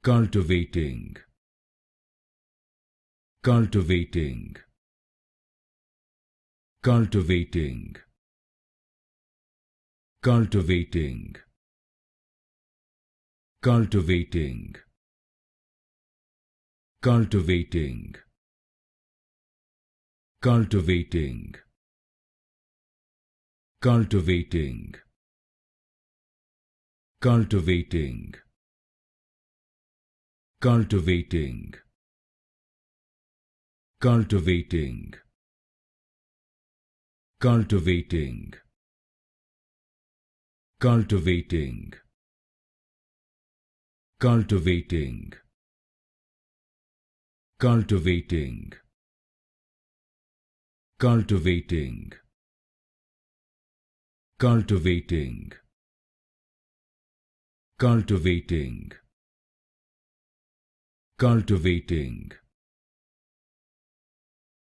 cultivating, cultivating, cultivating, cultivating, cultivating, cultivating, cultivating, cultivating, cultivating, cultivating, cultivating, cultivating, cultivating, cultivating, cultivating, cultivating, cultivating, cultivating, cultivating,